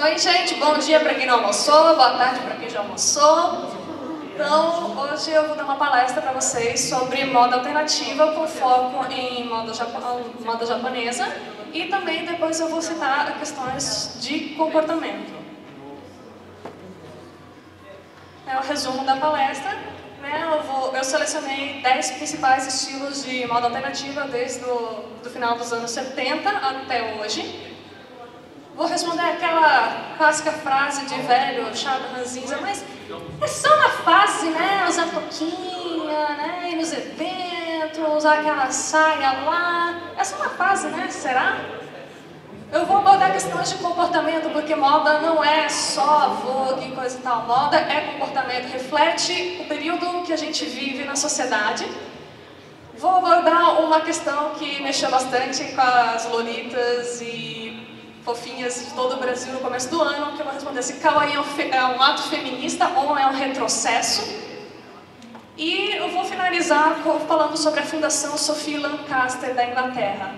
Oi, gente, bom dia para quem não almoçou, boa tarde para quem já almoçou. Então, hoje eu vou dar uma palestra para vocês sobre moda alternativa com foco em moda japonesa e também depois eu vou citar questões de comportamento. É o resumo da palestra. Eu selecionei 10 principais estilos de moda alternativa desde o final dos anos 70 até hoje. Vou responder aquela clássica frase de velho, chato, ranzinza, mas é só uma fase, né? Usar touquinha, né? Ir nos eventos, usar aquela saia lá. É só uma fase, né? Será? Eu vou abordar questões de comportamento, porque moda não é só Vogue, coisa e tal. Moda é comportamento, reflete o período que a gente vive na sociedade. Vou abordar uma questão que mexeu bastante com as lolitas e fofinhas de todo o Brasil no começo do ano, que eu vou responder se kawaii é um ato feminista ou é um retrocesso. E eu vou finalizar falando sobre a Fundação Sophie Lancaster da Inglaterra.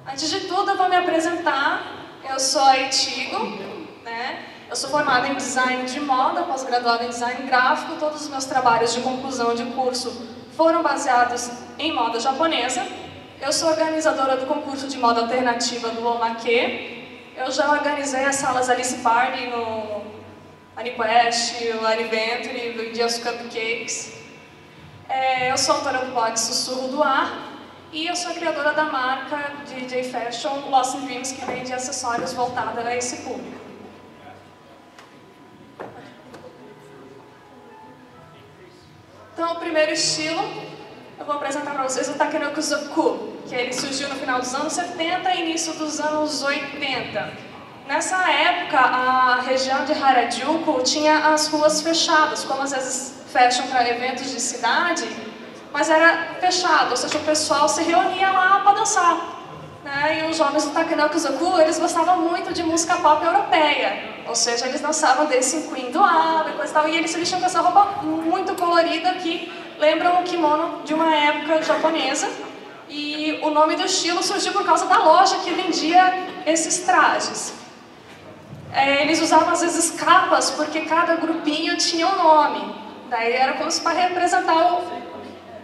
Antes de tudo, eu vou me apresentar. Eu sou a Etigo, né? Eu sou formada em design de moda, pós-graduada em design gráfico. Todos os meus trabalhos de conclusão de curso foram baseados em moda japonesa. Eu sou organizadora do concurso de moda alternativa do Omake. Eu já organizei as salas Alice Party no AniQuest, o AniVenture, vendi os cupcakes. Eu sou autora do blog Sussurro do Ar. E eu sou a criadora da marca DJ Fashion Lost in Dreams, que vende acessórios voltados a esse público. Então, o primeiro estilo, eu vou apresentar para vocês o Takenoko-Zoku, que ele surgiu no final dos anos 70 e início dos anos 80. Nessa época, a região de Harajuku tinha as ruas fechadas, como às vezes fecham para eventos de cidade, mas era fechado, ou seja, o pessoal se reunia lá para dançar. Né? E os jovens do Takenoko-Zoku, eles gostavam muito de música pop europeia, ou seja, eles dançavam Dancing Queen do ABBA e coisa e tal, e eles se vestiam com essa roupa muito colorida que lembram o kimono de uma época japonesa. E o nome do estilo surgiu por causa da loja que vendia esses trajes. Eles usavam às vezes capas porque cada grupinho tinha um nome. Daí era como se para representar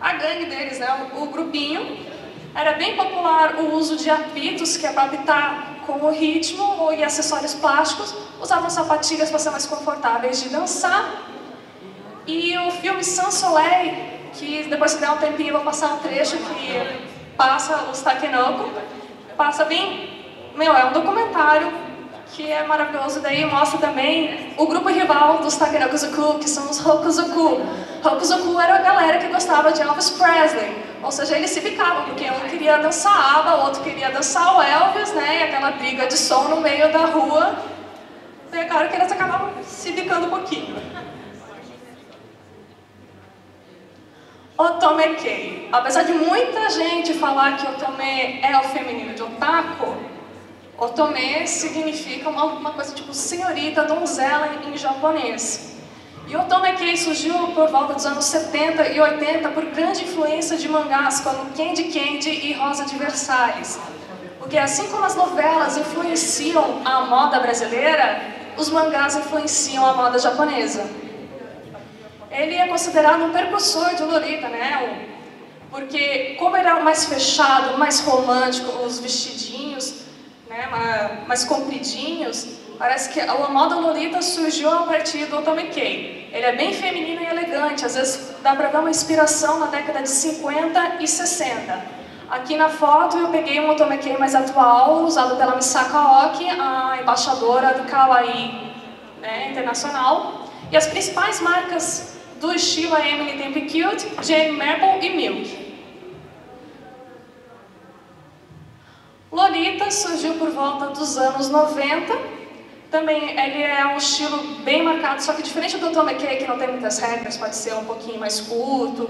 a gangue deles, né? O grupinho. Era bem popular o uso de apitos, que é para apitar com o ritmo, e acessórios plásticos. Usavam sapatilhas para ser mais confortáveis de dançar. E o filme Sans Soleil, que depois se der um tempinho eu vou passar um trecho que passa os Takenoko, passa bem, é um documentário que é maravilhoso, daí mostra também o grupo rival dos Takenoko-Zoku, que são os Hokuzoku. Hokuzoku era a galera que gostava de Elvis Presley, ou seja, eles se bicavam, porque um queria dançar ABBA, o outro queria dançar o Elvis, né, e aquela briga de som no meio da rua, daí claro que eles acabavam se bicando um pouquinho. Otome-kei. Apesar de muita gente falar que otome é o feminino de otaku, otome significa uma coisa tipo senhorita, donzela em japonês. E otome-kei surgiu por volta dos anos 70 e 80 por grande influência de mangás como Candy Candy e Rosa de Versalhes. Porque assim como as novelas influenciam a moda brasileira, os mangás influenciam a moda japonesa. Ele é considerado um precursor de Lolita, né? Porque como ele era mais fechado, mais romântico, os vestidinhos, né, mais compridinhos, parece que a moda Lolita surgiu a partir do Otome-kei. Ele é bem feminino e elegante, às vezes dá para ver uma inspiração na década de 50 e 60. Aqui na foto eu peguei um Otome-kei mais atual, usado pela Misako Aoki, a embaixadora do Kawaii, né, internacional. E as principais marcas do estilo é Emily Tempe Cute, Jane Marple e Milk. Lolita surgiu por volta dos anos 90. Também ele é um estilo bem marcado, só que diferente do Otome-kei, que não tem muitas regras, pode ser um pouquinho mais curto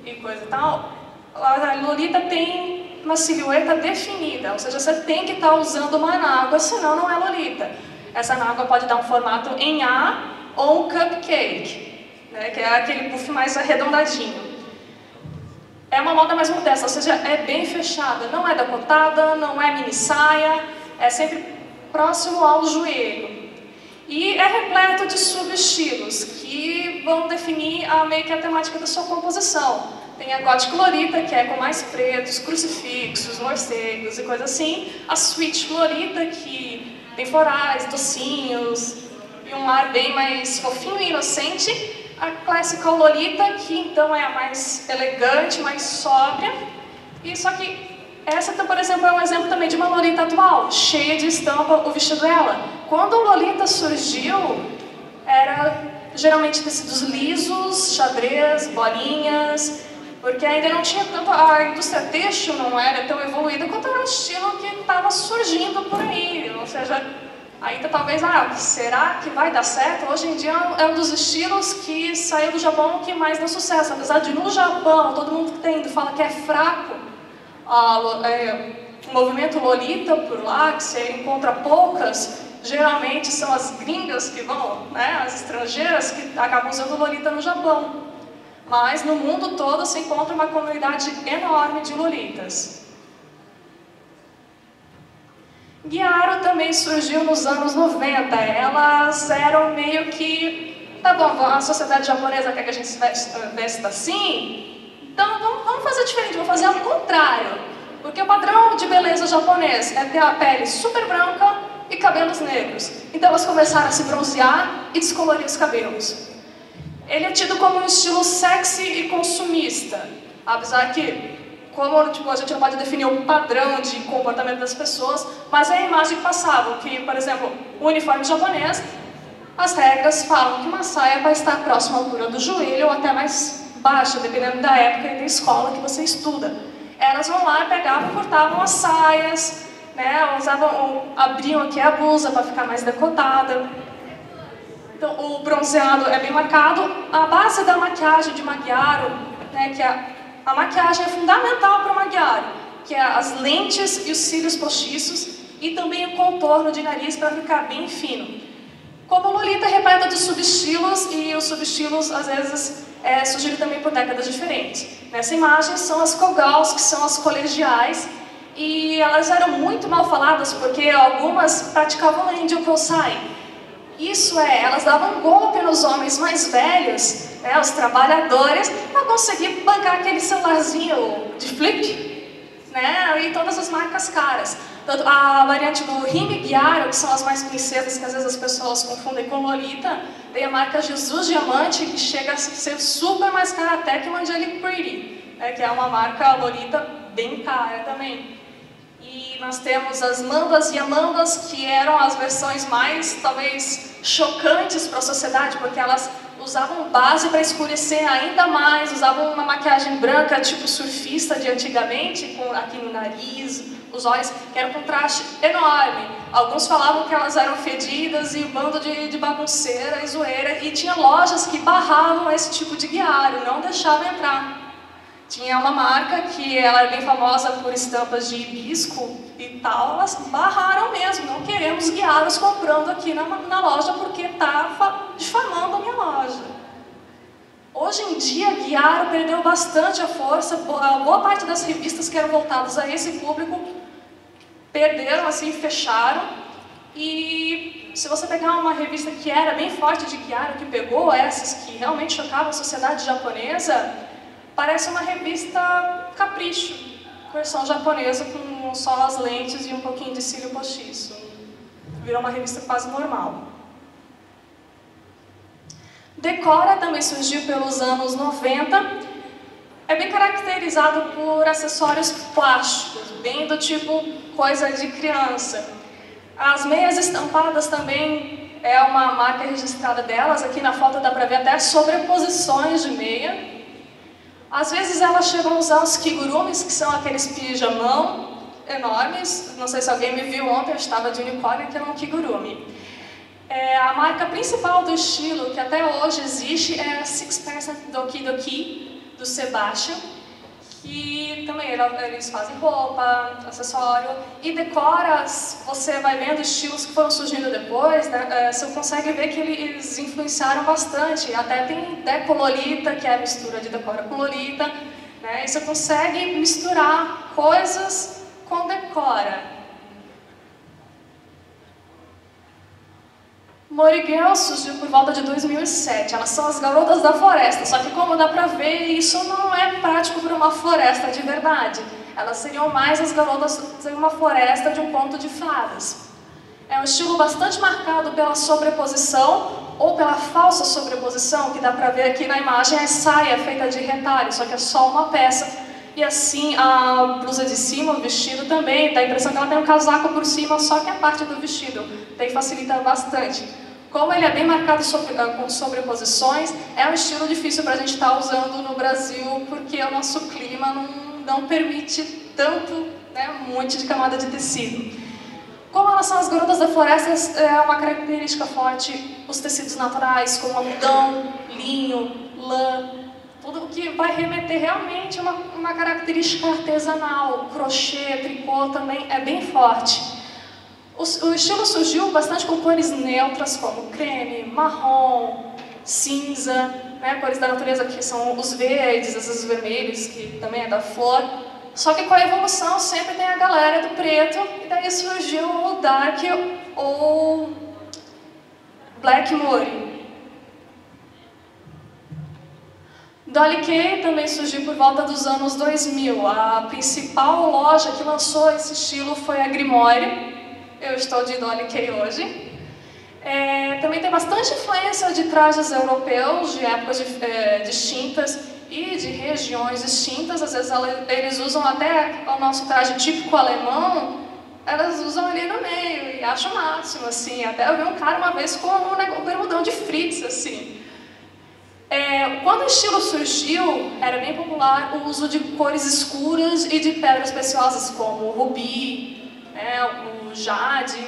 e coisa e tal. A Lolita tem uma silhueta definida, ou seja, você tem que estar usando uma anágua, senão não é Lolita. Essa anágua pode dar um formato em A ou um cupcake, né, que é aquele puff mais arredondadinho. é uma moda mais modesta, ou seja, é bem fechada, não é decotada, não é mini saia, é sempre próximo ao joelho. E é repleto de subestilos que vão definir meio que a temática da sua composição. Tem a gótica lolita, que é com mais pretos, crucifixos, morcegos e coisa assim. A sweet lolita, que tem florais, docinhos e um ar bem mais fofinho e inocente. A classical lolita, que então é a mais elegante, mais sóbria. E só que essa, por exemplo, é um exemplo também de uma lolita atual, cheia de estampa o vestido dela. Quando a lolita surgiu, era geralmente tecidos lisos, xadrez, bolinhas, porque ainda não tinha tanto, a indústria têxtil não era tão evoluída quanto era um estilo que estava surgindo por aí, ou seja, ainda talvez, será que vai dar certo? Hoje em dia é um dos estilos que saiu do Japão que mais dá sucesso, apesar de no Japão todo mundo que fala que é fraco, o movimento lolita por lá, que você encontra poucas, geralmente são as gringas que vão, né, as estrangeiras que acabam usando lolita no Japão. Mas no mundo todo se encontra uma comunidade enorme de lolitas. Gyaro também surgiu nos anos 90. Elas eram meio que... Tá bom, a sociedade japonesa quer que a gente se vesta assim, então vamos fazer diferente, vamos fazer ao contrário. Porque o padrão de beleza japonês é ter a pele super branca e cabelos negros. Então elas começaram a se bronzear e descolorir os cabelos. Ele é tido como um estilo sexy e consumista, apesar que, como a gente não pode definir o padrão de comportamento das pessoas, mas é a imagem que passava, que, por exemplo, o uniforme japonês, as regras falam que uma saia vai estar próxima à altura do joelho ou até mais baixa, dependendo da época e da escola que você estuda. Elas vão lá, pegavam, cortavam as saias, né, abriam aqui a blusa para ficar mais decotada. Então, o bronzeado é bem marcado. A base da maquiagem de uma Gyaro, né, que a maquiagem é fundamental para uma Gyaro, que é as lentes e os cílios postiços e também o contorno de nariz para ficar bem fino. Como lolita é repleta de subestilos e os subestilos, às vezes, surgiram também por décadas diferentes. Nessa imagem são as Kogals, que são as colegiais, e elas eram muito mal faladas porque algumas praticavam Angel Kosai. Isso elas davam golpe nos homens mais velhos, né, os trabalhadores, para conseguir bancar aquele celularzinho de flip, né, e todas as marcas caras. A variante do Rime Gyaro, que são as mais princesas, que às vezes as pessoas confundem com lolita, tem a marca Jesus Diamante, que chega a ser super mais cara até que uma Angelic Pretty, né, que é uma marca lolita bem cara também. E nós temos as Mandas e Amandas, que eram as versões mais, talvez, chocantes para a sociedade, porque elas usavam base para escurecer ainda mais, usavam uma maquiagem branca, tipo surfista de antigamente, aqui no nariz, os olhos, que era um contraste enorme. Alguns falavam que elas eram fedidas e um bando de bagunceira e zoeira, e tinha lojas que barravam esse tipo de Gyaro, não deixavam entrar. Tinha uma marca que ela é bem famosa por estampas de hibisco e tal, elas barraram mesmo, não queremos Gyaros comprando aqui na loja porque está difamando a minha loja. Hoje em dia, Gyaro perdeu bastante a força, boa parte das revistas que eram voltadas a esse público perderam, assim, fecharam. E se você pegar uma revista que era bem forte de Gyaro, que pegou essas que realmente chocavam a sociedade japonesa, parece uma revista capricho, versão japonesa com só as lentes e um pouquinho de cílio postiço. Virou uma revista quase normal. Decora também surgiu pelos anos 90. É bem caracterizado por acessórios plásticos, bem do tipo coisa de criança. As meias estampadas também é uma marca registrada delas. Aqui na foto dá para ver até sobreposições de meia. Às vezes elas chegam a usar os kigurumis, que são aqueles pijamão enormes. Não sei se alguém me viu ontem, eu estava de unicórnio, que era um kigurumi. A marca principal do estilo, que até hoje existe, é a 6% Doki Doki, do Sebastian, que também eles fazem roupa, acessório, e decora, você vai vendo estilos que foram surgindo depois, né, você consegue ver que eles influenciaram bastante. Até tem Deco Lolita, que é a mistura de decora com Lolita, né? E você consegue misturar coisas com decora. Mori Girl surgiu por volta de 2007. Elas são as garotas da floresta, só que como dá pra ver, isso não é prático para uma floresta de verdade. Elas seriam mais as garotas de uma floresta de um conto de fadas. É um estilo bastante marcado pela sobreposição ou pela falsa sobreposição, que dá pra ver aqui na imagem a saia feita de retalho, só que é só uma peça. E assim, a blusa de cima, o vestido também, dá a impressão que ela tem um casaco por cima, só que a parte do vestido. Daí facilita bastante. Como ele é bem marcado com sobreposições, é um estilo difícil para a gente estar usando no Brasil, porque o nosso clima não permite tanto, né, um monte de camada de tecido. Como elas são as garotas da floresta, é uma característica forte os tecidos naturais, como algodão, linho, lã, tudo o que vai remeter realmente a uma característica artesanal. Crochê, tricô também é bem forte. O estilo surgiu bastante com cores neutras como creme, marrom, cinza, né, cores da natureza que são os verdes, esses vermelhos que também é da flor. Só que com a evolução sempre tem a galera do preto e daí surgiu o dark ou black mori. Dolly Kay também surgiu por volta dos anos 2000. A principal loja que lançou esse estilo foi a Grimoire. Eu estou de Dolly Kay hoje. Também tem bastante influência de trajes europeus, de épocas distintas e de regiões distintas. Às vezes eles usam até o nosso traje típico alemão, elas usam ali no meio e acho o máximo, assim. Até eu vi um cara uma vez com um bermudão de fritz, assim. Quando o estilo surgiu, era bem popular o uso de cores escuras e de pedras preciosas, como o rubi, o jade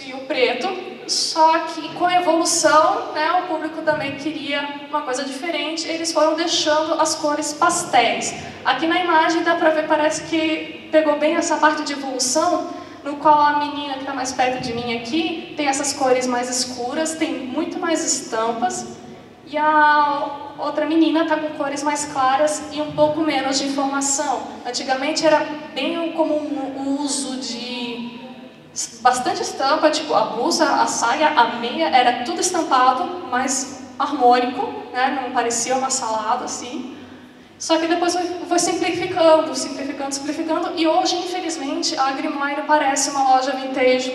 e o preto. Só que com a evolução, né, o público também queria uma coisa diferente, eles foram deixando as cores pastéis. Aqui na imagem dá pra ver, parece que pegou bem essa parte de evolução, no qual a menina que está mais perto de mim aqui tem essas cores mais escuras, tem muito mais estampas. E a outra menina está com cores mais claras e um pouco menos de informação. Antigamente era bem comum o uso de bastante estampa, tipo a blusa, a saia, a meia, era tudo estampado, mais harmônico, né? Não parecia uma salada assim. Só que depois foi simplificando, e hoje, infelizmente, a Grimoire parece uma loja vintage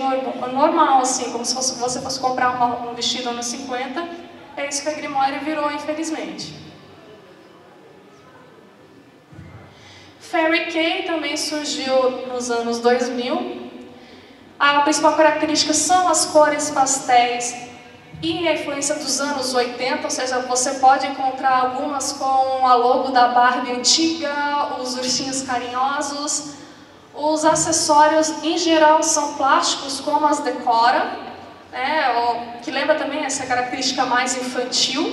normal, assim, como se você fosse comprar um vestido anos 50. É isso que a Grimoire virou, infelizmente. Fairy Kay também surgiu nos anos 2000. A principal característica são as cores pastéis e a influência dos anos 80, ou seja, você pode encontrar algumas com a logo da Barbie antiga, os ursinhos carinhosos. Os acessórios, em geral, são plásticos, como as decora, que lembra também essa característica mais infantil.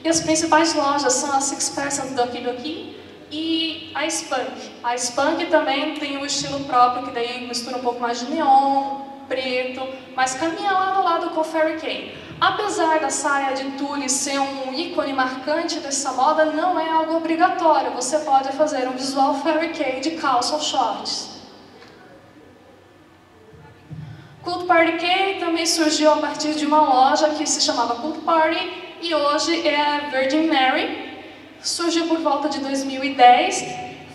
E as principais lojas são a 6% Doki Doki e a Spunk. A Spunk também tem um estilo próprio, que daí mistura um pouco mais de neon, preto, mas caminha lado a lado com o Fairy Kay. Apesar da saia de tule ser um ícone marcante dessa moda, não é algo obrigatório. Você pode fazer um visual Fairy Kay de calça ou shorts. Cult Party Kay também surgiu a partir de uma loja que se chamava Cult Party e hoje é a Virgin Mary. Surgiu por volta de 2010.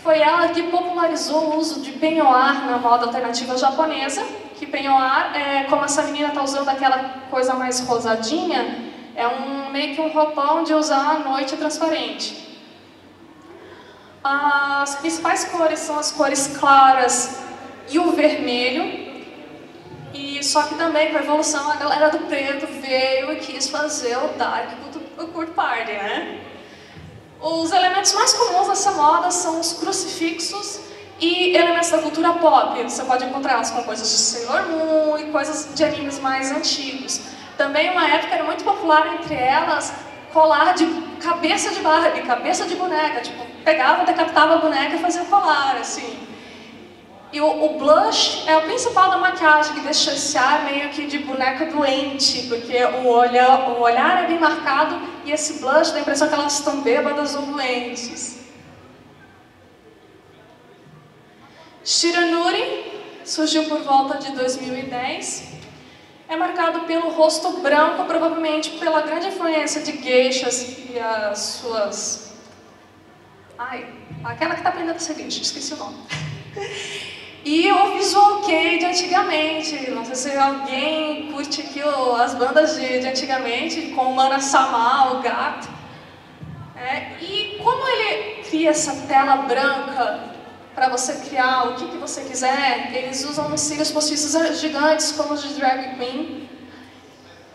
Foi ela que popularizou o uso de peignoir na moda alternativa japonesa. Que peignoir, como essa menina está usando aquela coisa mais rosadinha, é meio que um roupão de usar à noite transparente. As principais cores são as cores claras e o vermelho. Só que também com a evolução a galera do preto veio e quis fazer o dark do Cult Party, né? Os elementos mais comuns dessa moda são os crucifixos e elementos da cultura pop. Você pode encontrá-los com coisas de Sailor Moon e coisas de animes mais antigos. Também, uma época, era muito popular entre elas colar de cabeça de Barbie, cabeça de boneca. Tipo, pegava, decapitava a boneca e fazia colar, assim. E o blush é o principal da maquiagem, que deixa esse ar meio que de boneca doente, porque o olhar é bem marcado e esse blush dá a impressão que elas estão bêbadas ou doentes. Shiranuri surgiu por volta de 2010. É marcado pelo rosto branco, provavelmente pela grande influência de geishas e as suas... aquela que está aprendendo a ser geisha, esqueci o nome. E o visual kei de antigamente, não sei se alguém curte aqui as bandas de antigamente, com o Mana Sama, o gato. E como ele cria essa tela branca para você criar o que você quiser, eles usam uns cílios postiços gigantes, como os de Drag Queen,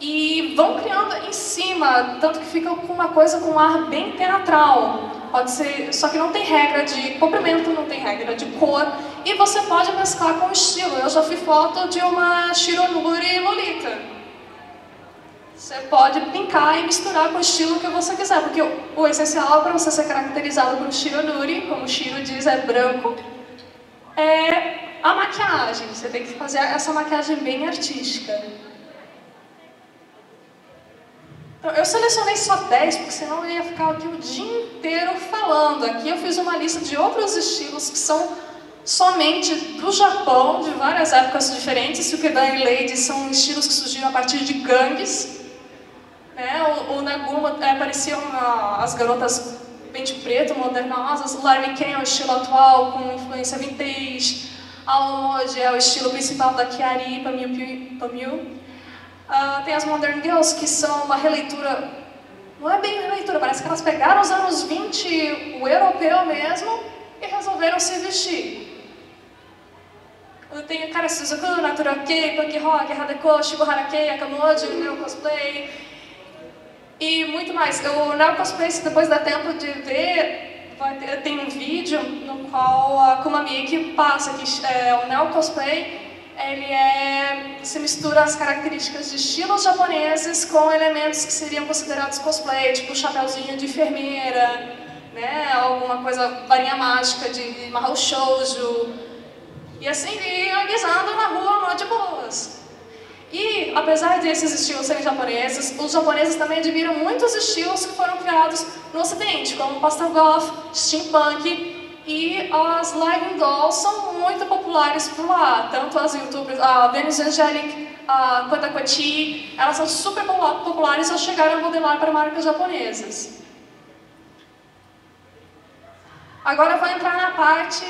e vão criando em cima, tanto que fica com uma coisa com um ar bem teatral. Pode ser, só que não tem regra de comprimento, não tem regra de cor, e você pode mesclar com o estilo. Eu já vi foto de uma Shiranuri Lolita. Você pode brincar e misturar com o estilo que você quiser, porque o essencial para você ser caracterizado por um Shiranuri, como o Shiro diz, é branco, é a maquiagem. Você tem que fazer essa maquiagem bem artística. Então, eu selecionei só 10, porque senão eu ia ficar aqui o dia inteiro falando. Aqui eu fiz uma lista de outros estilos que são somente do Japão, de várias épocas diferentes. Sukedan e Lady são estilos que surgiram a partir de gangues. O Naguma pareciam as garotas bem de preto, modernosas. O Larmiken é o estilo atual, com influência vintage. A Omoji é o estilo principal da Kyari Pamiu. Tem as Modern Girls, que são uma releitura, não é bem releitura, parece que elas pegaram os anos 20, o europeu mesmo, e resolveram se vestir. Tem Kara Suzuku, Natural Kei, Punk Rock, Hadeko, Shibuhara Kei, Akamoji, Neo Cosplay e muito mais. O Neo Cosplay, se depois dá tempo de ver, tem um vídeo no qual a Kumamiki passa que o Neo Cosplay se mistura as características de estilos japoneses com elementos que seriam considerados cosplay, tipo chapéuzinho de enfermeira, alguma coisa, varinha mágica de Mahou Shoujo, e assim ia guisando na rua de boas. E, apesar desses estilos serem japoneses, os japoneses também admiram muitos estilos que foram criados no ocidente, como pastel goth, steampunk, e as Live Dolls são muito populares por lá, tanto as youtubers, a Venus Angelic, a Kotakochi, elas são super populares e chegaram a modelar para marcas japonesas. Agora eu vou entrar na parte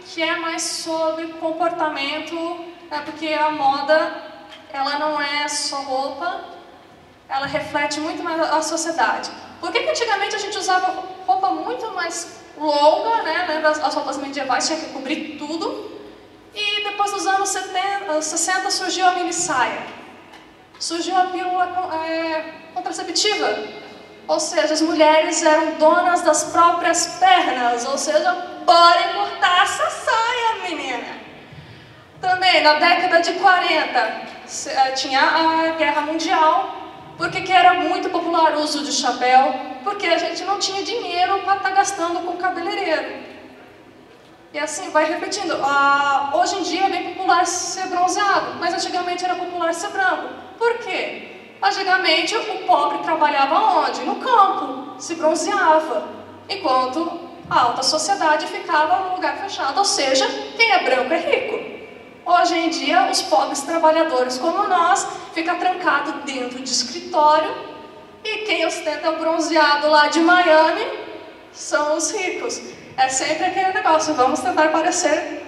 que é mais sobre comportamento, porque a moda, ela não é só roupa, ela reflete muito mais a sociedade. Por que antigamente a gente usava roupa muito mais longa, lembra as roupas medievais, tinha que cobrir tudo, e depois dos anos 60 surgiu a mini saia, surgiu a pílula contraceptiva, ou seja, as mulheres eram donas das próprias pernas, ou seja, bora cortar essa saia, menina. Também na década de 40 tinha a Guerra Mundial. Por que era muito popular o uso de chapéu? Porque a gente não tinha dinheiro para estar gastando com cabeleireiro. E assim vai repetindo. Hoje em dia é bem popular ser bronzeado, mas antigamente era popular ser branco. Por quê? Antigamente o pobre trabalhava onde? No campo, se bronzeava, enquanto a alta sociedade ficava num lugar fechado, ou seja, quem é branco é rico. Hoje em dia, os pobres trabalhadores como nós ficam trancados dentro de escritório, e quem ostenta o bronzeado lá de Miami são os ricos. É sempre aquele negócio, vamos tentar parecer,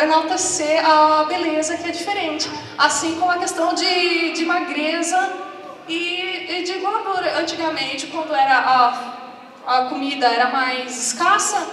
enaltecer a beleza que é diferente. Assim como a questão de magreza e de gordura. Antigamente, quando a comida era mais escassa,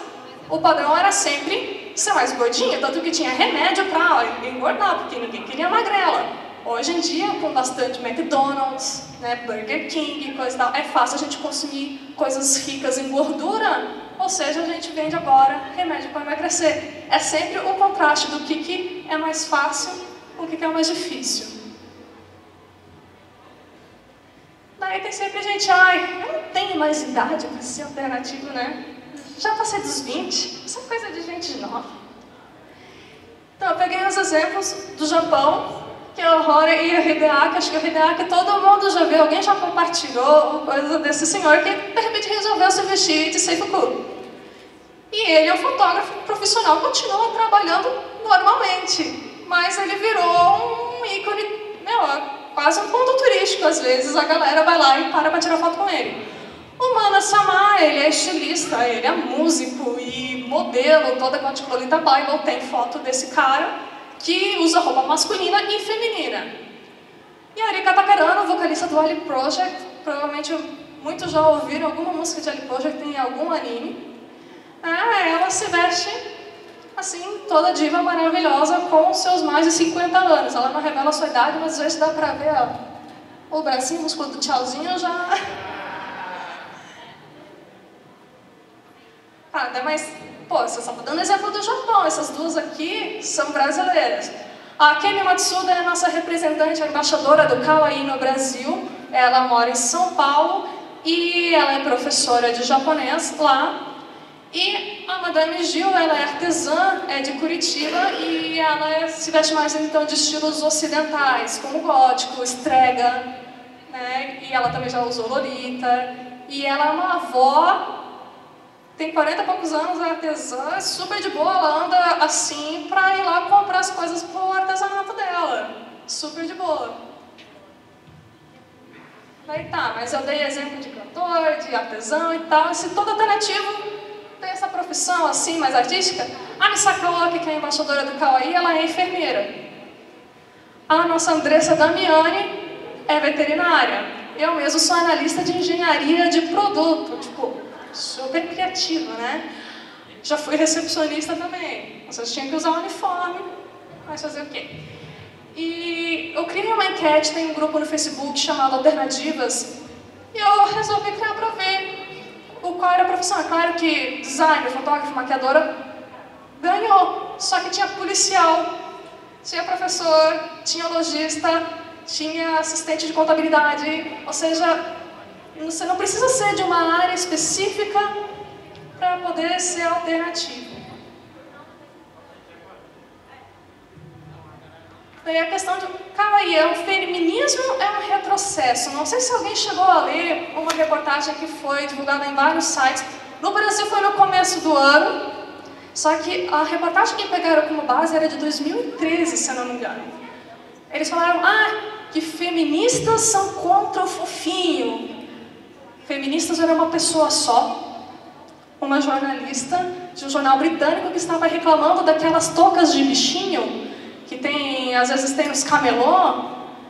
o padrão era sempre ser mais gordinho, tanto que tinha remédio para engordar, porque ninguém queria magrela. Hoje em dia, com bastante McDonald's, Burger King, coisa e tal, é fácil a gente consumir coisas ricas em gordura, ou seja, a gente vende agora remédio para emagrecer. É sempre o contraste do que é mais fácil com o que é mais difícil. Daí tem sempre gente, eu não tenho mais idade para ser alternativo, Já passei dos 20, isso é coisa de gente nova. Então, eu peguei os exemplos do Japão, que é o Hori e o Hideaki. Acho que o Hideaki todo mundo já viu, alguém já compartilhou coisa desse senhor que de repente resolveu se vestir de Seifuku. E ele é um fotógrafo profissional, continua trabalhando normalmente, mas ele virou um ícone, quase um ponto turístico. Às vezes a galera vai lá e para tirar foto com ele. O Mana Samar, ele é estilista, ele é músico e modelo, toda a Lolita Bible tem foto desse cara que usa roupa masculina e feminina. E a Arika Takarano, vocalista do Ali Project, provavelmente muitos já ouviram alguma música de Ali Project em algum anime. Ela se veste assim, toda diva maravilhosa, com seus mais de 50 anos. Ela não revela a sua idade, mas às vezes dá pra ver o bracinho, o músculo do tchauzinho já... Mas, você só está dando exemplo do Japão, essas duas aqui são brasileiras. A Kemi Matsuda é a nossa representante, a embaixadora do Kawaii no Brasil. Ela mora em São Paulo e ela é professora de japonês lá. E a Madame Gil, ela é artesã, é de Curitiba e ela se veste mais então de estilos ocidentais, como gótico, strega, né? E ela também já usou Lolita. E ela é uma avó, tem 40 e poucos anos, é artesã, super de boa, ela anda assim pra ir lá comprar as coisas pro artesanato dela. Super de boa. Daí mas eu dei exemplo de cantor, de artesão e tal, e se todo alternativo tem essa profissão assim, mais artística, a Misaka Oki, que é a embaixadora do Kawaii, ela é enfermeira. A nossa Andressa Damiani é veterinária. Eu mesmo sou analista de engenharia de produto, super criativa, né? Já fui recepcionista também. Vocês tinham que usar uniforme, mas fazer o quê? E eu criei uma enquete, tem um grupo no Facebook chamado Alternativas, e eu resolvi criar para ver qual era a profissão. É claro que designer, fotógrafo, maquiadora ganhou, só que tinha policial, tinha professor, tinha lojista, tinha assistente de contabilidade, ou seja, você não precisa ser de uma área específica para poder ser alternativo. Daí a questão de Kawaii, é um feminismo, é um retrocesso. Não sei se alguém chegou a ler uma reportagem que foi divulgada em vários sites. No Brasil foi no começo do ano, só que a reportagem que pegaram como base era de 2013, se eu não me engano. Eles falaram, que feministas são contra o fofinho. Feministas era uma pessoa só, uma jornalista de um jornal britânico que estava reclamando daquelas toucas de bichinho que às vezes tem nos camelô,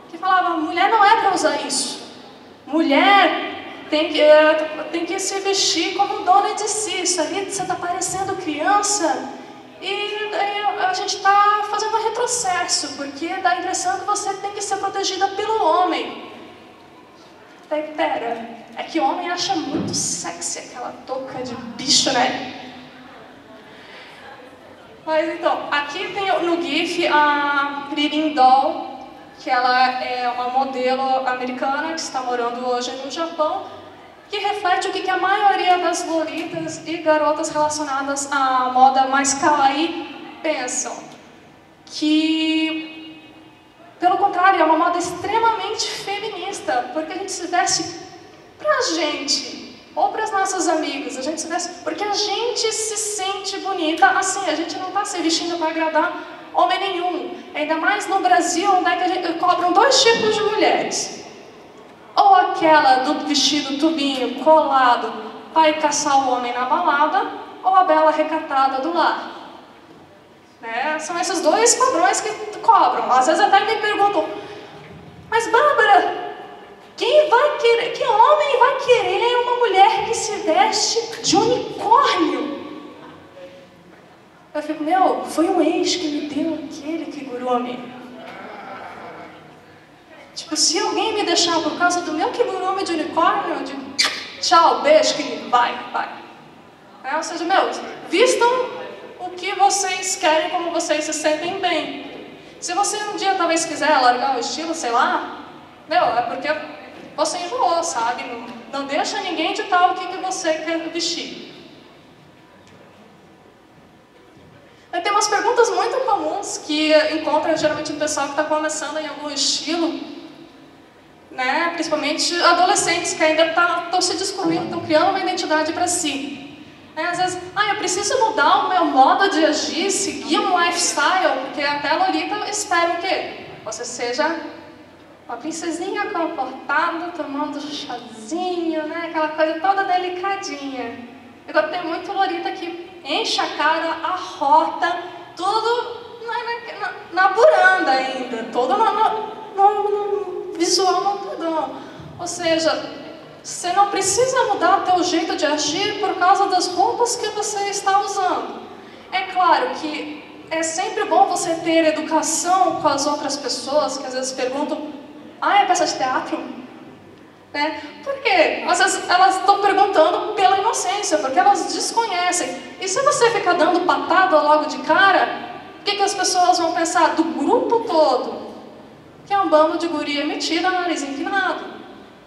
que falava, mulher não é para usar isso. Mulher tem que se vestir como dona de si. Isso ali você está parecendo criança e a gente está fazendo um retrocesso, porque dá a impressão que você tem que ser protegida pelo homem. Pera, é que o homem acha muito sexy aquela touca de bicho, né? Mas então, aqui tem no GIF a Ririn Doll, que ela é uma modelo americana que está morando hoje no Japão, que reflete o que a maioria das lolitas e garotas relacionadas à moda mais kawaii pensam. Que, pelo contrário, é uma moda extremamente feminista, porque a gente se veste pra gente. Ou para as nossas amigas, a gente se veste porque a gente se sente bonita assim, a gente não está se vestindo para agradar homem nenhum. Ainda mais no Brasil, onde é que a gente cobram dois tipos de mulheres. Ou aquela do vestido tubinho, colado, para ir caçar o homem na balada, ou a bela recatada do lar. Né? São esses dois padrões que cobram. Às vezes até me perguntam, mas Bárbara, que homem vai querer uma mulher que se veste de unicórnio? Eu fico, foi um ex que me deu aquele kigurumi. Se alguém me deixar por causa do meu kigurumi de unicórnio, eu digo, tchau, beijo, querido, vai. Ou seja, vistam o que vocês querem, como vocês se sentem bem. Se você um dia talvez quiser largar o estilo, sei lá, é porque você enjoou, sabe? Não deixa ninguém ditar o que você quer vestir. Tem umas perguntas muito comuns que encontra geralmente no pessoal que está começando em algum estilo, né? Principalmente adolescentes que ainda estão se descobrindo, estão criando uma identidade para si. Né? Às vezes, eu preciso mudar o meu modo de agir, seguir um lifestyle, porque até a Lolita espera o quê? Você seja uma princesinha comportada, tomando chazinho, né? Aquela coisa toda delicadinha. Agora tem muito Lolita que enche a cara, arrota, tudo na buranda ainda, todo no visual montadão. Ou seja, você não precisa mudar o teu jeito de agir por causa das roupas que você está usando. É claro que é sempre bom você ter educação com as outras pessoas, que às vezes perguntam, é peça de teatro? Né? Por quê? Às vezes elas estão perguntando pela inocência, porque elas desconhecem. E se você ficar dando patada logo de cara, o que as pessoas vão pensar do grupo todo? Que é um bando de guria metida, nariz empinado.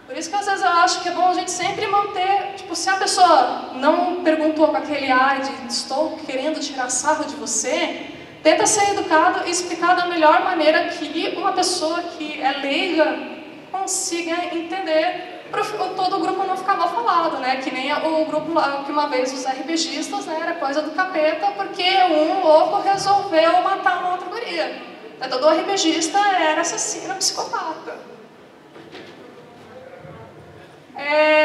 Por isso que às vezes eu acho que é bom a gente sempre manter, se a pessoa não perguntou com aquele ar de estou querendo tirar sarro de você, tenta ser educado e explicar da melhor maneira que uma pessoa que é leiga consiga entender, para todo o grupo não ficar mal falado, né? Que nem o grupo lá, que uma vez os RPGistas, né, era coisa do capeta, porque um louco resolveu matar uma outra guria. Todo RPGista era assassino, psicopata.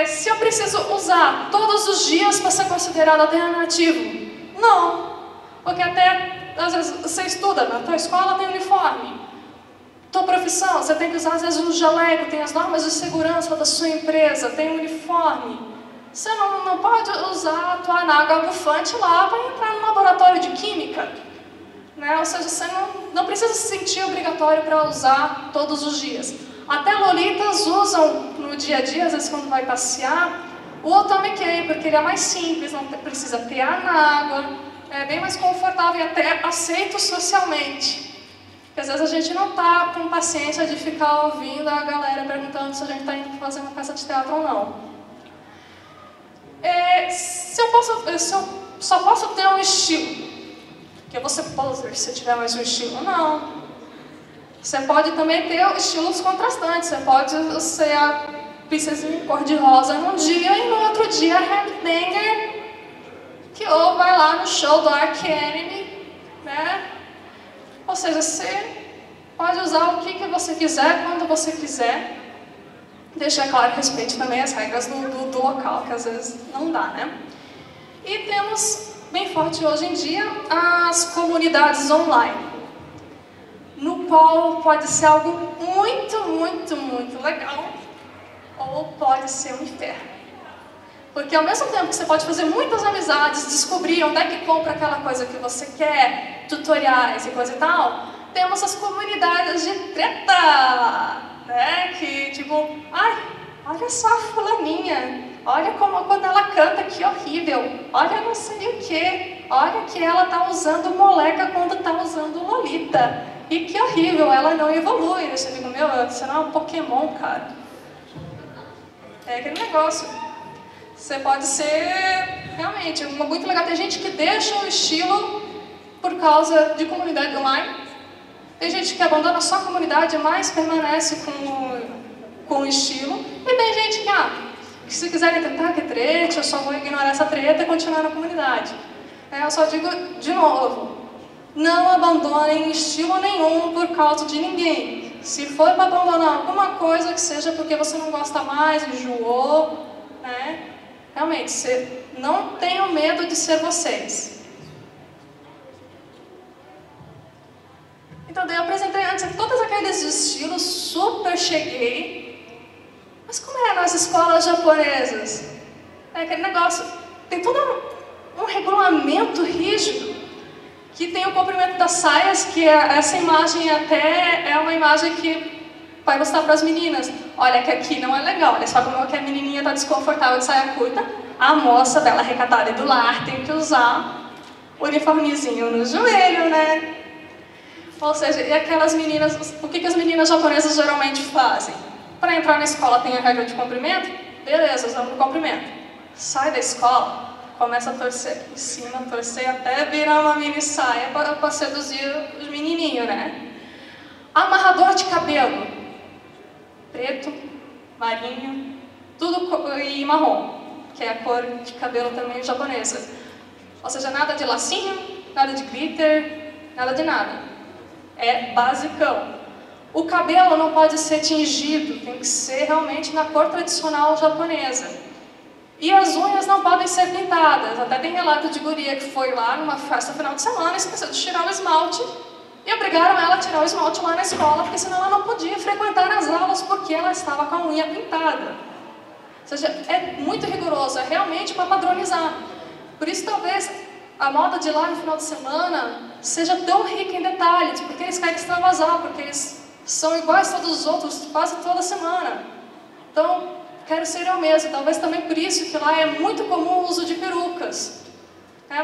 Se eu preciso usar todos os dias para ser considerado alternativo? Não. Porque até, às vezes, você estuda, na tua escola tem uniforme. Tua profissão, você tem que usar, às vezes, um jaleco, tem as normas de segurança da sua empresa, tem um uniforme. Você não pode usar a tua nágua bufante lá para entrar no laboratório de química. Né? Ou seja, você não precisa se sentir obrigatório para usar todos os dias. Até lolitas usam no dia a dia, às vezes quando vai passear, o Otome Kei, porque ele é mais simples, não precisa ter a nágua, é bem mais confortável e até aceito socialmente. Porque às vezes a gente não está com paciência de ficar ouvindo a galera perguntando se a gente está indo fazer uma peça de teatro ou não. Se eu só posso ter um estilo, que eu vou ser poser se eu tiver mais um estilo, não. Você pode também ter estilos contrastantes, você pode ser a princesinha cor-de-rosa num dia e no outro dia a headbanger, que ou vai lá no show do Arch Enemy, né? Ou seja, você pode usar o que você quiser, quando você quiser. Deixar claro, respeite também as regras do local, que às vezes não dá, né? E temos, bem forte hoje em dia, as comunidades online, no qual pode ser algo muito, muito, muito legal, ou pode ser um inferno. Porque ao mesmo tempo que você pode fazer muitas amizades, descobrir onde é que compra aquela coisa que você quer, tutoriais e coisa e tal, temos as comunidades de treta, né? Que tipo, olha só a fulaninha, olha quando ela canta, que horrível, olha não sei o que, olha que ela tá usando moleca quando tá usando lolita, e que horrível, ela não evolui. Esse amigo meu, você não é um Pokémon, cara. É aquele negócio. Você pode ser, realmente, muito legal. Tem gente que deixa o estilo por causa de comunidade online. Tem gente que abandona só a comunidade, mas permanece com o estilo. E tem gente que se quiserem tentar que trete, eu só vou ignorar essa treta e continuar na comunidade. Eu só digo de novo, não abandonem estilo nenhum por causa de ninguém. Se for para abandonar alguma coisa, que seja porque você não gosta mais, enjoou, né? Realmente, não tenham medo de ser vocês. Então, eu apresentei antes todos aqueles estilos, super cheguei. Mas como é nas escolas japonesas? É aquele negócio, tem todo um regulamento rígido, que tem o comprimento das saias, que essa imagem até é uma imagem que vai mostrar para as meninas. Olha que aqui não é legal, olha só como é que a menininha está desconfortável de saia curta. A moça dela recatada e do lar tem que usar o uniformezinho no joelho, né? Ou seja, e aquelas meninas, o que as meninas japonesas geralmente fazem? Para entrar na escola tem a regra de comprimento? Beleza, usamos o comprimento. Sai da escola, começa a torcer aqui em cima, torcer até virar uma mini saia para seduzir os menininhos, né? Amarrador de cabelo. Preto, marinho, tudo e marrom. que é a cor de cabelo também japonesa. Ou seja, nada de lacinho, nada de glitter, nada de nada. É basicão. O cabelo não pode ser tingido, tem que ser realmente na cor tradicional japonesa. E as unhas não podem ser pintadas. Até tem relato de guria que foi lá numa festa final de semana e esqueceu de tirar o esmalte e obrigaram ela a tirar o esmalte lá na escola, porque senão ela não podia frequentar as aulas porque ela estava com a unha pintada. Ou seja, é muito rigoroso, é realmente para padronizar. Por isso, talvez, a moda de lá no final de semana seja tão rica em detalhes, porque eles querem extravasar, porque eles são iguais a todos os outros, quase toda semana. Então, quero ser eu mesmo. Talvez também por isso que lá é muito comum o uso de perucas.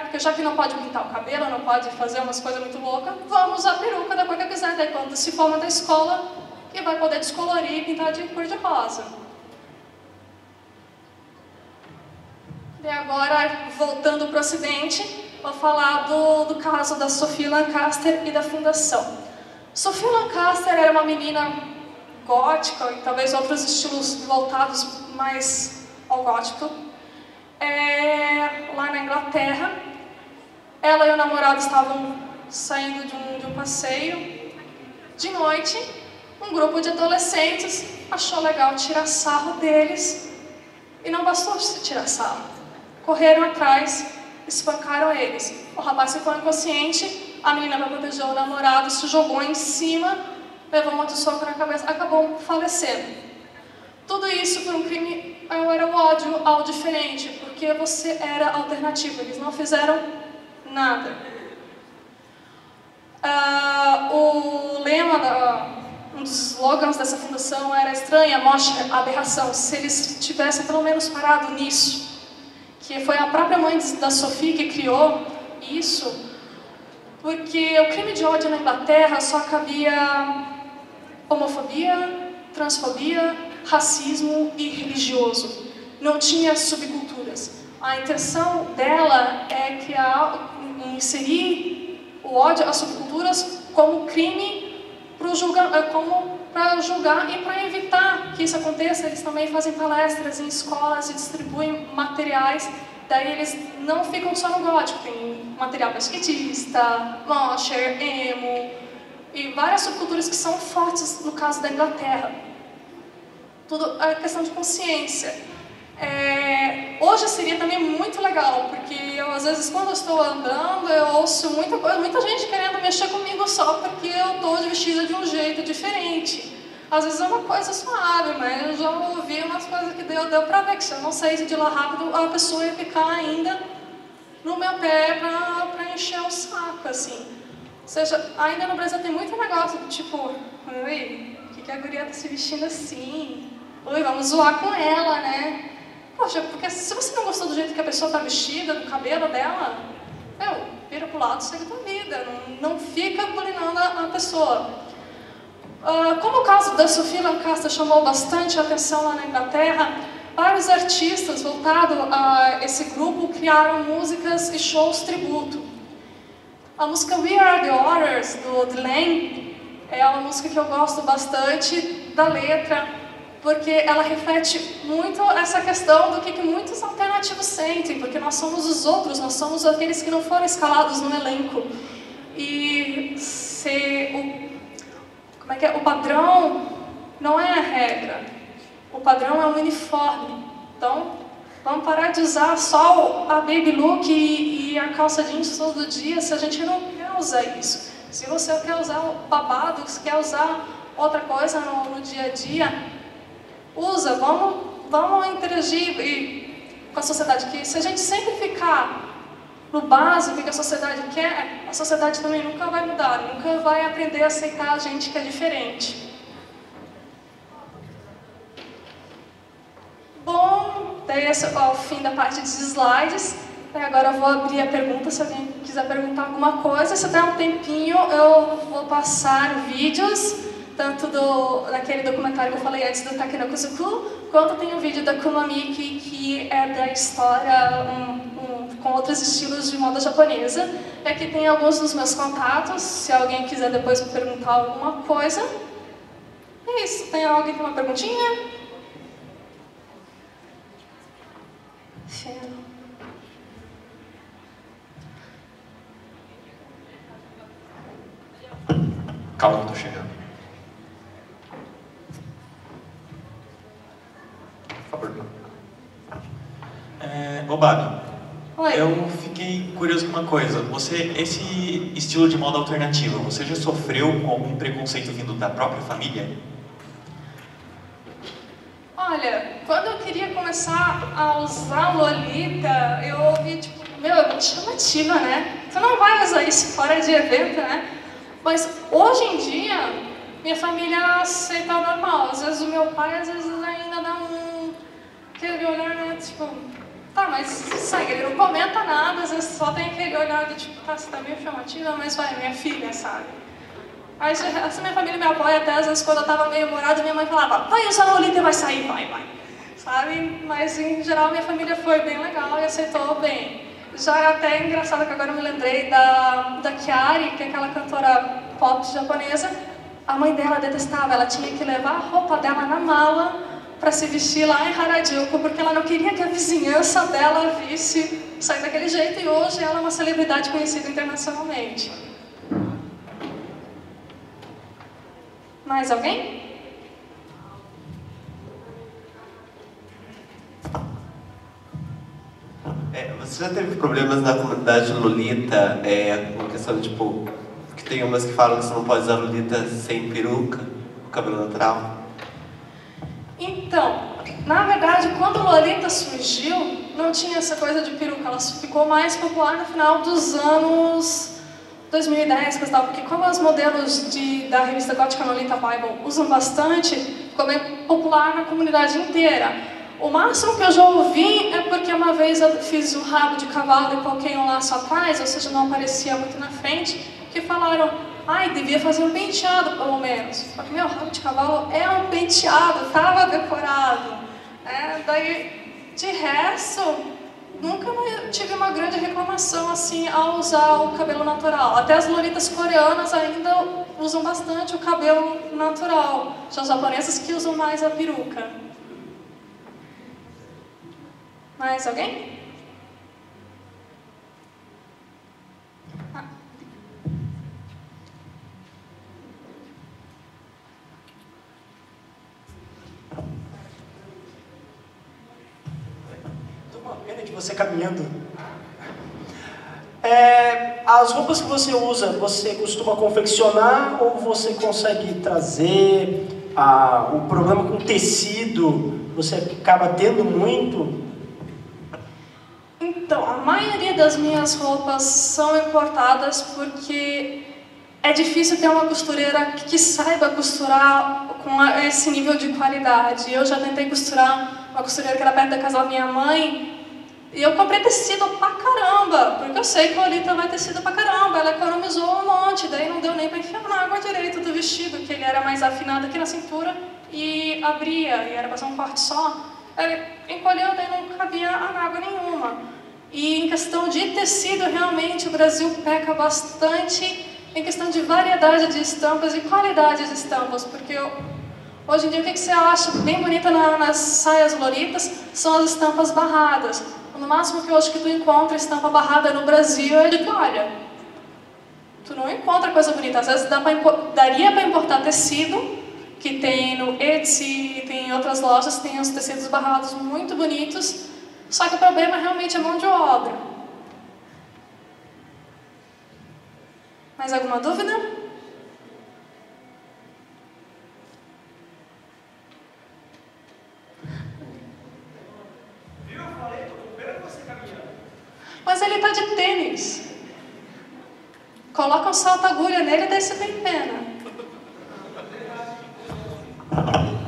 Porque já que não pode pintar o cabelo, não pode fazer umas coisas muito loucas, vamos usar peruca da cor que quiser. Daí quando se forma da escola, que vai poder descolorir e pintar de cor de rosa. E agora, voltando para o Ocidente, vou falar do caso da Sophie Lancaster e da Fundação. Sophie Lancaster era uma menina gótica, e talvez outros estilos voltados mais ao gótico, lá na Inglaterra. Ela e o namorado estavam saindo de um passeio. De noite, um grupo de adolescentes achou legal tirar sarro deles, e não bastou tirar sarro. Correram atrás, espancaram eles. O rapaz ficou inconsciente, a menina, para proteger o namorado, se jogou em cima, levou um outro soco na cabeça, acabou falecendo. Tudo isso por um crime, era o ódio ao diferente, porque você era alternativo, eles não fizeram nada. O lema, um dos slogans dessa fundação era estranha, mostra aberração. Se eles tivessem pelo menos parado nisso, que foi a própria mãe da Sophie que criou isso, porque o crime de ódio na Inglaterra só cabia homofobia, transfobia, racismo e religioso. Não tinha subculturas. A intenção dela é inserir o ódio às subculturas como crime para julgar e para evitar que isso aconteça. Eles também fazem palestras em escolas e distribuem materiais. Daí eles não ficam só no gótico, tem material para skatista, mosher, emo e várias subculturas que são fortes no caso da Inglaterra. Tudo é questão de consciência. Hoje seria também muito legal, porque eu, às vezes, quando eu estou andando, eu ouço muita gente querendo mexer comigo só porque eu estou vestida de um jeito diferente. Às vezes é uma coisa suave, mas eu já ouvi umas coisas que deu para ver que se eu não saísse de lá rápido, a pessoa ia ficar ainda no meu pé para encher o saco, assim. Ou seja, ainda no Brasil tem muito negócio do tipo, ui, por que a guria tá se vestindo assim? Ui, vamos zoar com ela, né? Poxa, porque se você não gostou do jeito que a pessoa tá vestida, do cabelo dela, vira pro lado e segue tua vida, não fica bulinando a pessoa. Como o caso da Sophie Lancaster chamou bastante a atenção lá na Inglaterra, vários artistas voltados a esse grupo criaram músicas e shows tributo. A música We Are The Others, do Dylan, é uma música que eu gosto bastante da letra, porque ela reflete muito essa questão do que muitos alternativos sentem, porque nós somos os outros, nós somos aqueles que não foram escalados no elenco. E o padrão não é a regra, o padrão é o uniforme. Então, vamos parar de usar só a baby look e a calça jeans todo dia, se a gente não quer usar isso. Se você quer usar o babado, se quer usar outra coisa no dia a dia, usa, vamos interagir com a sociedade. Que se a gente sempre ficar no básico que a sociedade quer, a sociedade também nunca vai mudar, nunca vai aprender a aceitar a gente que é diferente. Bom, daí esse é o fim da parte de slides. Agora eu vou abrir a pergunta, se alguém quiser perguntar alguma coisa. Se der um tempinho, eu vou passar vídeos, tanto daquele documentário que eu falei antes do Takenokuzuku, quanto tem um vídeo da Kumamiki, que é da história com outros estilos de moda japonesa. E aqui tem alguns dos meus contatos, se alguém quiser depois me perguntar alguma coisa. É isso. Tem alguém com uma perguntinha? Calma que eu tô chegando. Por favor. Ô Babi, Oi. eu fiquei curioso com uma coisa. Esse estilo de moda alternativa, você já sofreu com algum preconceito vindo da própria família? Olha, quando eu queria começar a usar Lolita, eu ouvi, tipo, meu, é muito chamativa, né? Tu não vai usar isso fora de evento, né? Mas hoje em dia, minha família aceita normal. Às vezes o meu pai, às vezes ainda dá aquele olhar, né? Tipo, tá, mas segue, ele não comenta nada, às vezes só tem aquele olhar do tipo, tá, você tá meio chamativa, mas vai, minha filha, sabe? Mas essa minha família me apoia até, às vezes, quando eu tava meio humorada, minha mãe falava, vai usar Lolita e vai sair, vai. Sabe? Mas, em geral, minha família foi bem legal e aceitou bem. Já é até engraçado que agora eu me lembrei da Kyari, que é aquela cantora pop japonesa. A mãe dela detestava, ela tinha que levar a roupa dela na mala para se vestir lá em Harajuku, porque ela não queria que a vizinhança dela visse sair daquele jeito, e hoje ela é uma celebridade conhecida internacionalmente. Mais alguém? Você já teve problemas na comunidade Lolita, com questão de, tipo, que tem umas que falam que você não pode usar Lolita sem peruca, com cabelo natural? Então, na verdade, quando Lolita surgiu, não tinha essa coisa de peruca, ela ficou mais popular no final dos anos 2010, porque como os modelos da revista gótica Lolita Bible usam bastante, ficou bem popular na comunidade inteira. O máximo que eu já ouvi é porque uma vez eu fiz um rabo de cavalo e coloquei um laço atrás, ou seja, não aparecia muito na frente, que falaram, ai, devia fazer um penteado, pelo menos. Porque meu rabo de cavalo é um penteado, estava decorado. Daí, de resto, nunca tive uma grande reclamação assim ao usar o cabelo natural. Até as lolitas coreanas ainda usam bastante o cabelo natural. Já os japoneses que usam mais a peruca. Mais alguém? Tô com uma pena de você caminhando. As roupas que você usa, você costuma confeccionar ou você consegue trazer? O problema com tecido, você acaba tendo muito? Então, a maioria das minhas roupas são importadas porque é difícil ter uma costureira que saiba costurar com esse nível de qualidade. Eu já tentei costurar uma costureira que era perto da casa da minha mãe e eu comprei tecido pra caramba, porque eu sei que a Lolita vai tecido pra caramba. Ela economizou um monte, daí não deu nem pra enfiar na água direito do vestido, que ele era mais afinado aqui na cintura e abria, e era pra ser um corte só. Ele encolheu, daí não cabia água nenhuma. E em questão de tecido, realmente, o Brasil peca bastante em questão de variedade de estampas e qualidade de estampas, porque hoje em dia o que você acha bem bonita nas saias lolitas são as estampas barradas. No máximo que eu acho que tu encontra estampa barrada no Brasil é de toalha. Tu não encontra coisa bonita. Às vezes daria para importar tecido, que tem no Etsy, tem em outras lojas, tem os tecidos barrados muito bonitos. Só que o problema realmente é mão de obra. Mais alguma dúvida? Viu? Eu falei, tô com pena de você caminhando. Mas ele tá de tênis. Coloca um salto-agulha nele, daí você tem pena.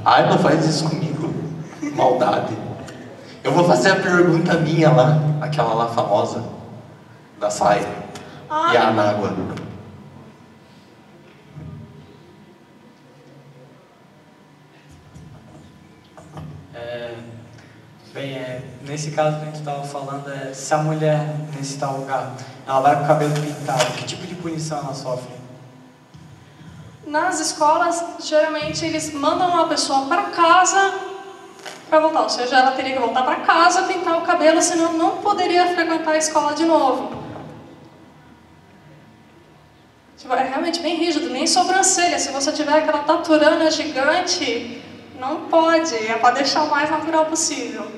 Ai, não faz isso comigo. Maldade. Eu vou fazer a pergunta minha lá, aquela lá famosa, da saia e a anágua. Nesse caso que a gente estava falando, se a mulher, nesse tal lugar, ela vai com o cabelo pintado, que tipo de punição ela sofre? Nas escolas, geralmente eles mandam uma pessoa para casa para voltar, ou seja, ela teria que voltar para casa, pintar o cabelo, senão não poderia frequentar a escola de novo. Tipo, é realmente bem rígido, nem sobrancelha. Se você tiver aquela taturana gigante, não pode. É para deixar o mais natural possível.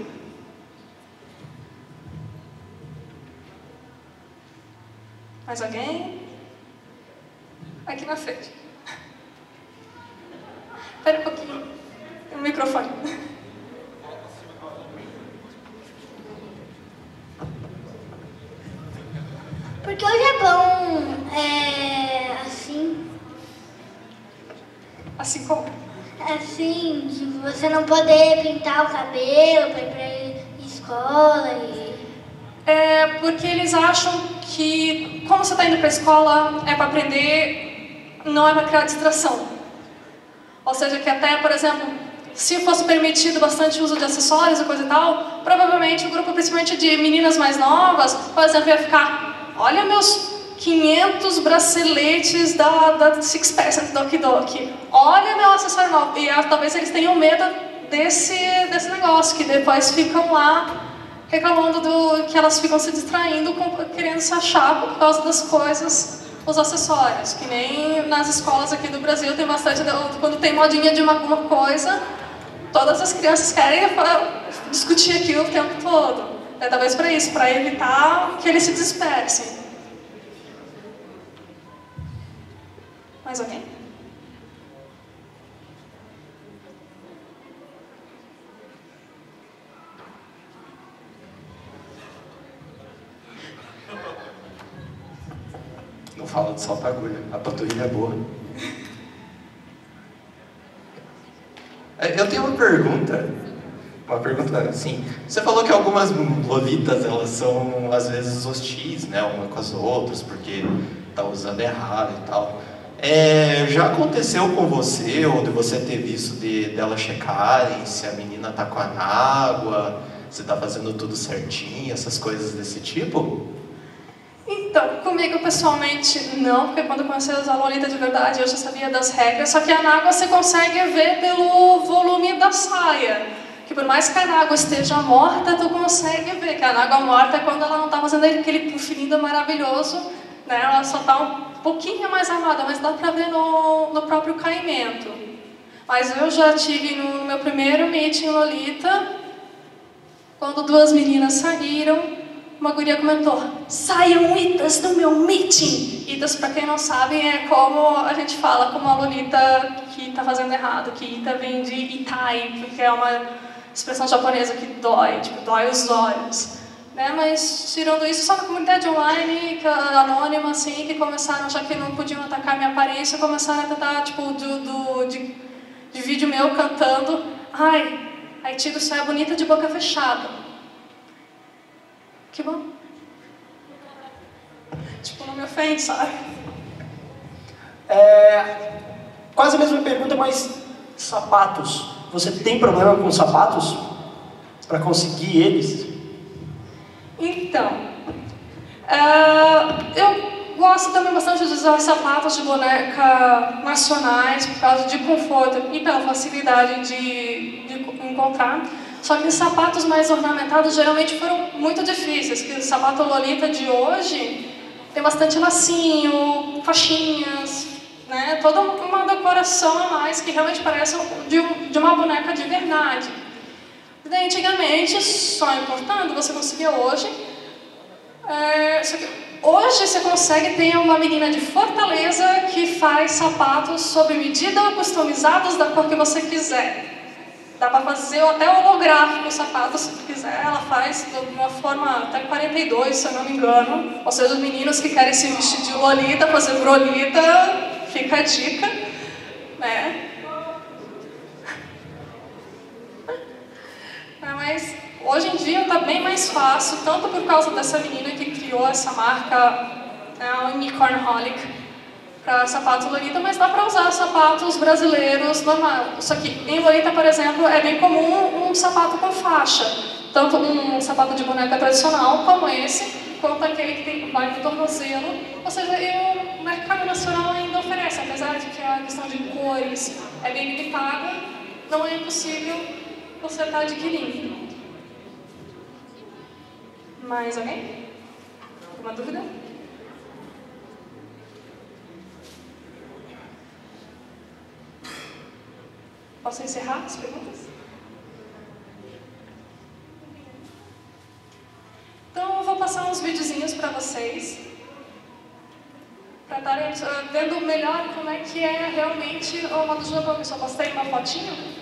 Mais alguém? Aqui na frente. Espera um pouquinho. Tem um microfone. Porque o Japão é assim. Assim como? Assim, de você não poder pintar o cabelo para ir pra escola e... É porque eles acham que, como você está indo para a escola, é para aprender, não é para criar distração. Ou seja, que até, por exemplo, se fosse permitido bastante uso de acessórios e coisa e tal, provavelmente o grupo, principalmente de meninas mais novas, por exemplo, ia ficar, olha meus 500 braceletes da Six Percent Doki Doki, olha meu acessório novo. E talvez eles tenham medo desse negócio, que depois ficam lá reclamando que elas ficam se distraindo, querendo se achar por causa das coisas, os acessórios. Que nem nas escolas aqui do Brasil tem bastante, quando tem modinha de alguma coisa, todas as crianças querem discutir aquilo o tempo todo. É talvez para isso, para evitar que eles se dispersem. Mais alguém? Não fala de salto agulha, a panturrilha é boa. Eu tenho uma pergunta assim. Você falou que algumas lolitas, elas são às vezes hostis, né, uma com as outras, porque tá usando errado e tal. Já aconteceu com você, ou de você ter visto dela checarem se a menina tá com a água, se tá fazendo tudo certinho, essas coisas desse tipo? Então, comigo pessoalmente não, porque quando eu comecei a usar Lolita de verdade eu já sabia das regras, só que a anágua você consegue ver pelo volume da saia. Que por mais que a anágua esteja morta, tu consegue ver que a anágua morta é quando ela não está fazendo aquele puff lindo maravilhoso, né? Ela só está um pouquinho mais armada, mas dá pra ver no próprio caimento. Mas eu já tive no meu primeiro meeting Lolita, quando duas meninas saíram, uma guria comentou, saiam itas do meu meeting. Itas, pra quem não sabe, é como a gente fala, como a Lolita que tá fazendo errado, que ita vem de itai, porque é uma expressão japonesa que dói, tipo, dói os olhos. Né? Mas, tirando isso, só na comunidade online, que anônima, assim, que começaram, já que não podiam atacar minha aparência, começaram a tentar, tipo, de vídeo meu cantando, ai, a Iti do céu é bonita de boca fechada. Que bom. Tipo, não me ofende, sabe? Quase a mesma pergunta, mas sapatos. Você tem problema com sapatos? Para conseguir eles? Então, eu gosto também bastante de usar sapatos de boneca nacionais por causa de conforto e pela facilidade de encontrar. Só que os sapatos mais ornamentados geralmente foram muito difíceis, que o sapato Lolita de hoje tem bastante lacinho, faixinhas, né? Toda uma decoração a mais que realmente parece de uma boneca de verdade. Daí, antigamente, só importando, você conseguia hoje. Hoje você consegue ter uma menina de Fortaleza que faz sapatos sob medida, customizados da cor que você quiser. Dá para fazer até holográfico o sapato, se quiser. Ela faz de uma forma até 42, se eu não me engano. Ou seja, os meninos que querem se vestir de Lolita, fazer brolita, fica a dica, né? Mas hoje em dia está bem mais fácil, tanto por causa dessa menina que criou essa marca, a Unicornholic, para sapatos Lolita, mas dá para usar sapatos brasileiros normais. Só que em Lolita, por exemplo, é bem comum um sapato com faixa. Tanto um sapato de boneca tradicional, como esse, quanto aquele que vai no tornozelo. Ou seja, o mercado nacional ainda oferece, apesar de que a questão de cores é bem limitada, não é impossível você estar adquirindo. Mais alguém? Alguma dúvida? Posso encerrar as perguntas? Então, eu vou passar uns videozinhos para vocês, para estarem vendo melhor como é que é realmente o modo de Japão. Eu só postei uma fotinho.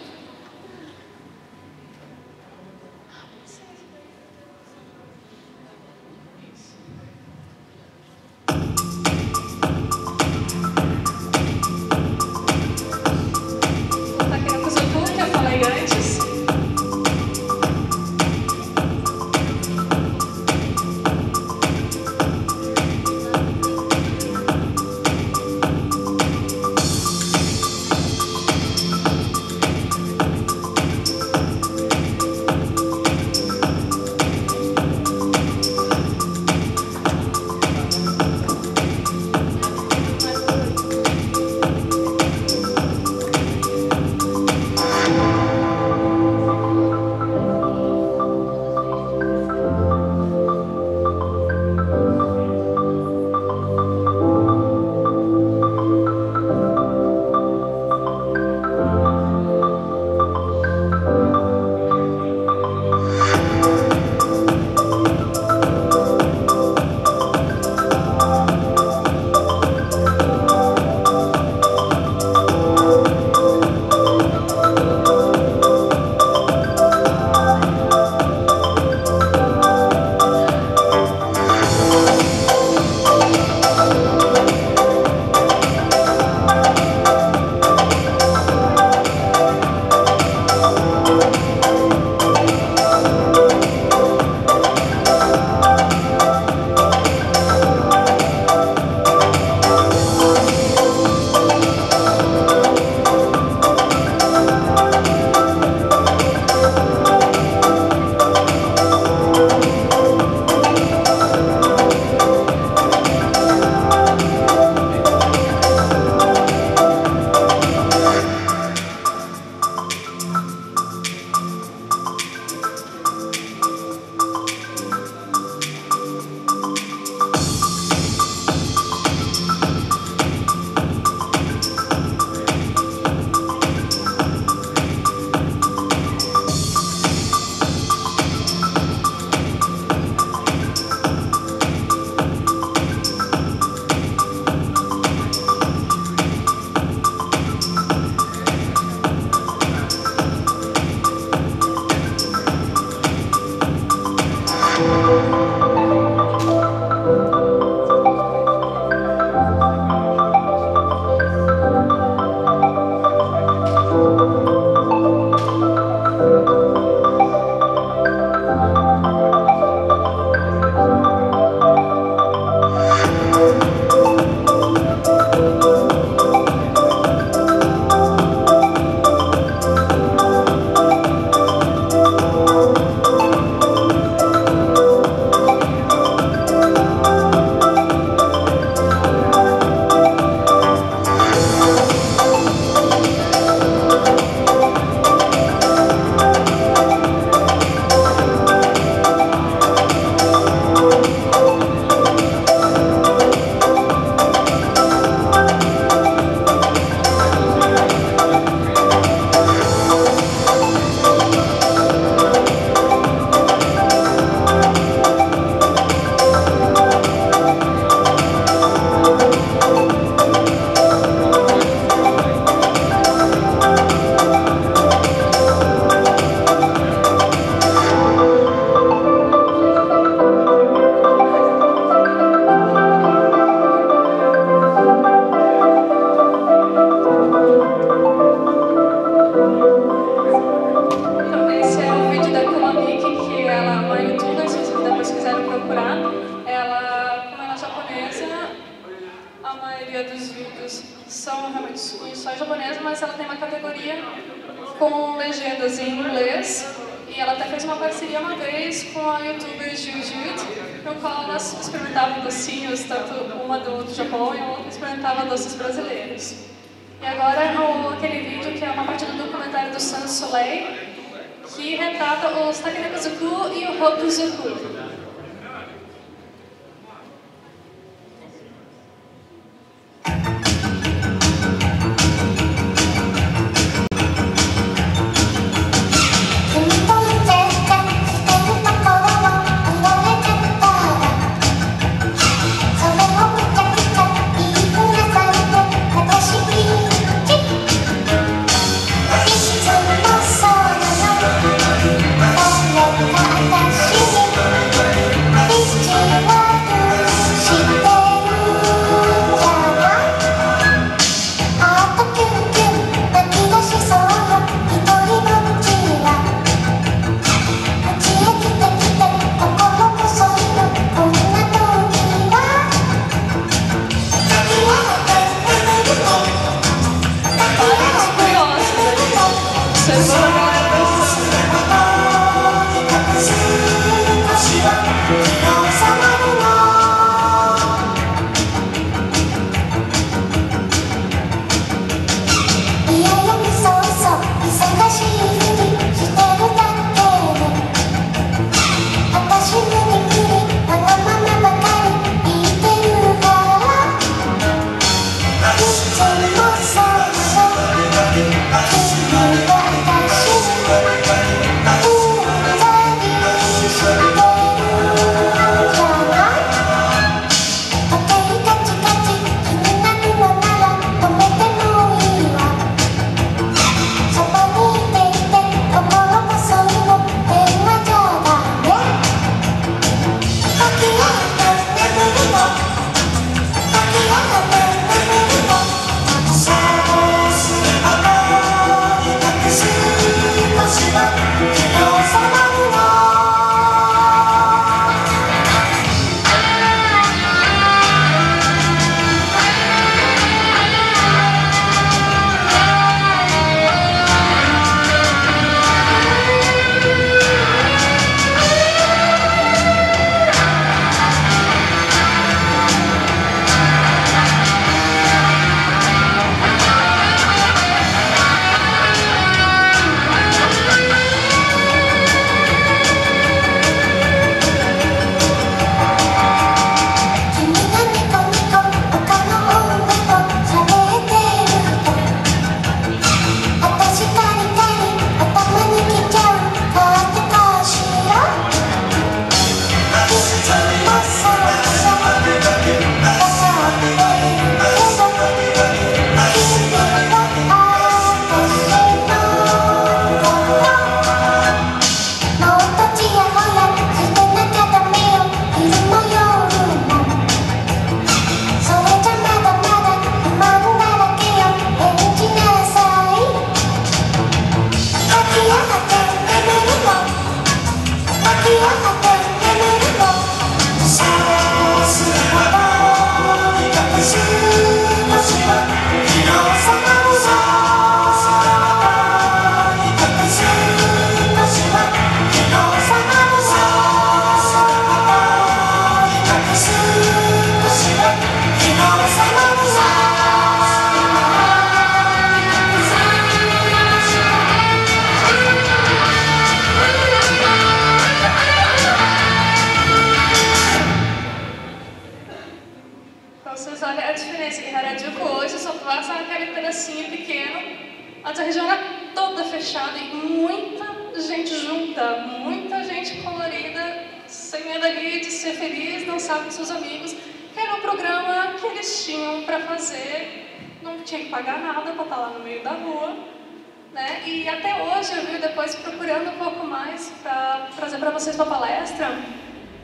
mas ela tem uma categoria com legendas em inglês. E ela até fez uma parceria uma vez com a youtuber Jujut, no qual elas experimentavam docinhos, tanto uma do Japão e a outra experimentava doces brasileiros. E agora aquele vídeo que é uma parte do documentário do Sans Soleil, que retrata os Takenakazuku e o Hokuzuku. Observando a galera dançando. Vocês olham a diferença em Harajuku hoje, só passa aquele pedacinho pequeno. Antes a região era toda fechada e muita gente junta, muita gente colorida, sem medo ali de ser feliz, dançar com seus amigos, que era um programa que eles tinham para fazer, não tinha que pagar nada para estar lá no meio da rua, né? E até hoje eu vi depois procurando um pouco mais para trazer para vocês uma palestra.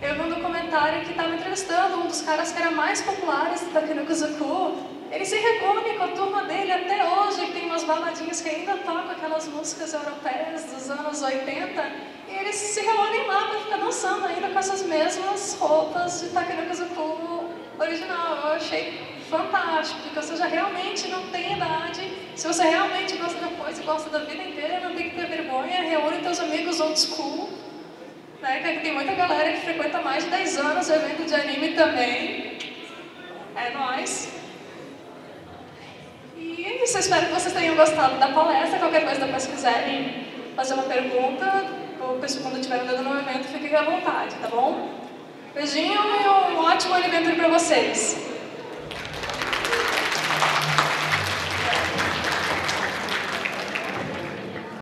Eu vi um documentário que estava entrevistando um dos caras que era mais populares daqui no Kuzuku. Ele se reúne com a turma dele até hoje, tem umas baladinhas que ainda tocam aquelas músicas europeias dos anos 80, e eles se reúnem lá para ficar dançando ainda com essas mesmas roupas de Takenoukuzuku original. Eu achei fantástico, porque você já realmente não tem idade. Se você realmente gosta da coisa e gosta da vida inteira, não tem que ter vergonha, reúne teus amigos old school. Né, que tem muita galera que frequenta mais de 10 anos o evento de anime também. É nóis. E é isso, eu espero que vocês tenham gostado da palestra. Qualquer coisa depois quiserem fazer uma pergunta, ou quando estiver andando no evento, fiquem à vontade, tá bom? Beijinho e um ótimo evento para vocês.